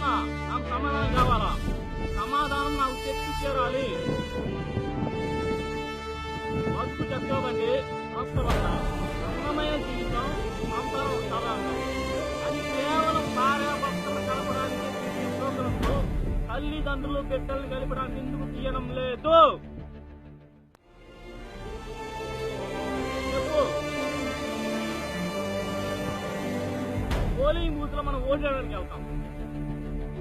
నాకు సమాధానం కావాలా? సమాధానం నాకు చెప్పి చేరాలి. బతుకు చక్రవర్తి రాష్ట్రవల్ల అందమైన జీవితం సంసారం సాధారణం. అది కేవలం భార్యాభర్తలు కలపడానికి ప్రోగ్రాంలో తల్లిదండ్రులు బిడ్డలు కలిపడానికి ఎందుకు తీయడం లేదు? చెప్పు. పోలింగ్ బూత్ లో మనం ఓటు వేయడానికి వెళ్తాం.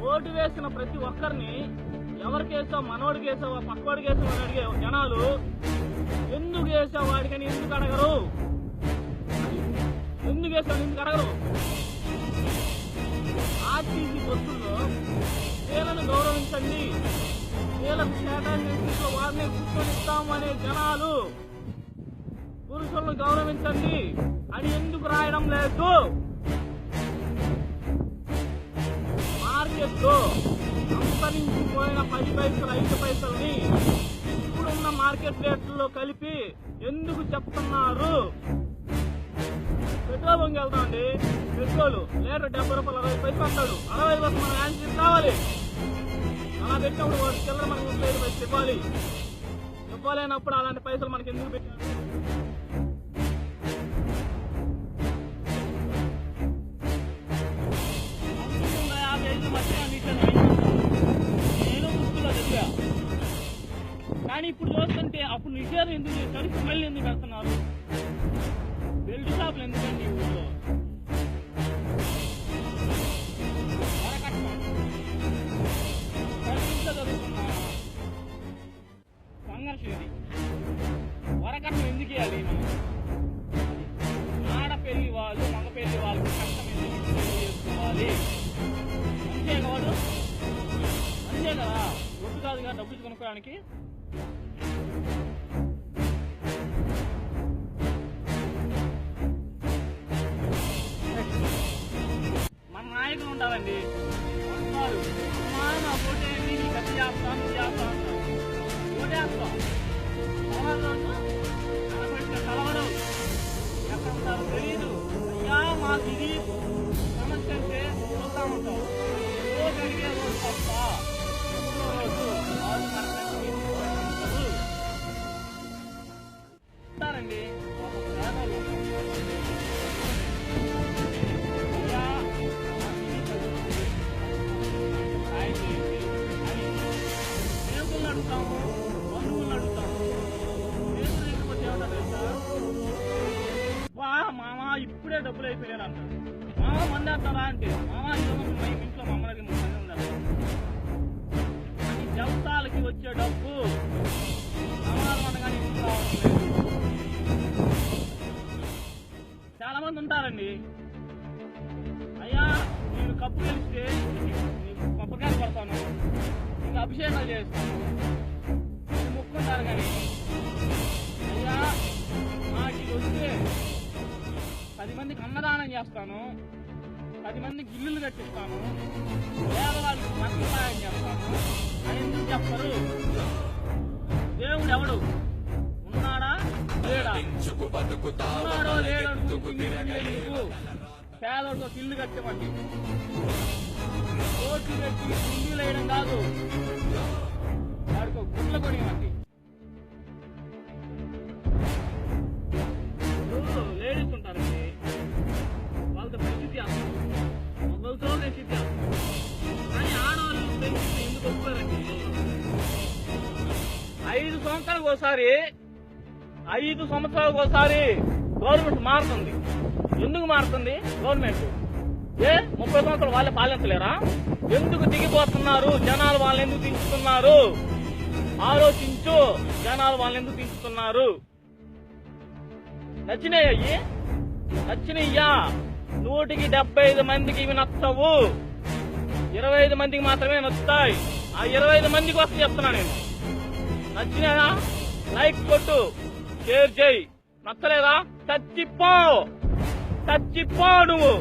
ఓటు వేసిన ప్రతి ఒక్కరిని ఎవరికి వేసావు, మనోడికి వేసావా, పక్కోడికి వేసావు అని అడిగే జనాలు ఎందుకు వేసావు వాడికని ఎందుకు అడగరు? ఎందుకు వేసావు ఎందుకు అడగరు? ఆర్టీసీ బస్సుల్లో స్త్రీలను గౌరవించండి, స్త్రీలకు కేటాయించిన వారిని కూర్చొనిస్తాము అనే జనాలు పురుషులను గౌరవించండి అని ఎందుకు రాయడం లేదు? మార్కెట్లో అంతరించిపోయిన 10 పైసలు 5 పైసల్ని ఇప్పుడున్న మార్కెట్ రేట్లలో కలిపి ఎందుకు చెప్తున్నారు? పెట్రోల్ బంక్ వెళ్తామండి, పెట్రోల్ లీటర్ 70 రూపాయలు 60 పైసలు అంటాడు. 60 పైసలు మన యాన్సర్ కావాలి. అలా పెట్టినప్పుడు వాడు చిల్లర మనకు 35 పైసలు ఇవ్వాలి. ఇవ్వలేనప్పుడు అలాంటి పైసలు మనకి ఎందుకు పెట్టాడు? నేను పుస్తలో చదివా, కానీ ఇప్పుడు చూస్తుంటే అప్పుడు నిషేధం ఎందుకు చేశారు, ఇప్పుడు మళ్ళీ ఎందుకు పెడుతున్నారు? బెల్ట్ షాపులు ఎందుకండి ఈ ఊళ్ళో? చదువుతున్నా సంఘర్షణ ఇది. వరకట్నం ఎందుకు ఇవ్వాలి? ఆడపెళ్లి వాళ్ళు మగ పెళ్లి వాళ్ళకి కష్టం ఎందుకు చేసుకోవాలి? మంచిగా కాదు, మంచిగా కదా, ఒడ్డు కాదుగా డబ్బులు కొనుక్కోవడానికి. మన నాయకులు ఉంటారండి, నా ఓటేయండి, నీ గట్టి చేస్తాను చేస్తా అంటారు. ఓటేస్తాం, కలవడం ఎక్కడ ఉంటారో తెలీదు. అయ్యా మాకు ఇది సమస్య అంటే చూస్తా ఉంటాం. ఓటు అడిగే రోజు తప్ప ఉంటారండి. స్నేహితులను అడుగుతాము, బంధువులను అడుగుతాము. స్నేహితులు లేకపోతే ఏమంటారు తెలుసా? వా మామ ఇప్పుడే డబ్బులు అయిపోయారు అంటారు. మామ మందేస్తారా అంటే, మామ ఇంట్లో మమ్మల్ని 3 మంది ఉండాలి. జంతాలకి వచ్చే డబ్బు సమాధానంగానే రావట్లేదు. చాలా మంది ఉంటారండి, అయ్యా నేను కప్పు గెలిస్తే నీకు కొబ్బరికాయలు పడతాను, నీకు అభిషేకాలు చేస్తాను, నేను మొక్కుంటారు. కానీ అయ్యా నాకు ఇది వస్తే 10 మందికి అన్నదానం చేస్తాను, 10 మందికి ఇల్లులు కట్టిస్తాను, పేదవాళ్ళకి మంచి సహాయం చేస్తాను అని ఎందుకు చెప్పరు? దేవుడు ఎవడు? ఉన్నాడా లేడా? ఉన్నాడో లేడో పేదోడితో ఇల్లు కట్టమండి, ఓట్లు పెట్టి ఇల్లు వేయడం కాదు, వాడికి గుడ్ల కొనివ్వండి. లేడీస్ ఉంటారండి, వాళ్ళతో పరిస్థితి వస్తుంది, మొగలతో పరిస్థితి వస్తుంది. కానీ ఆడవాళ్ళు పరిస్థితి ఎందుకు వస్తారండి? 5 సంవత్సరాలకు ఒకసారి గవర్నమెంట్ మారుతుంది. ఎందుకు మారుతుంది గవర్నమెంట్? 30 సంవత్సరాలు వాళ్ళే పాలించలేరా? ఎందుకు దిగిపోతున్నారు? జనాలు వాళ్ళని ఎందుకు దించుతున్నారు? ఆలోచించు, జనాలు వాళ్ళని ఎందుకు దించుతున్నారు? నచ్చినాయి? నచ్చినయ్యా 100కి 75 మందికి ఇవి నచ్చవు, 25 మందికి మాత్రమే నచ్చుతాయి. ఆ 25 మంది కోసం చెప్తున్నా నేను. నచ్చినాయా? లైక్ కొట్టు, షేర్ చేయి. నచ్చలేదా? చచ్చిపో నువ్వు.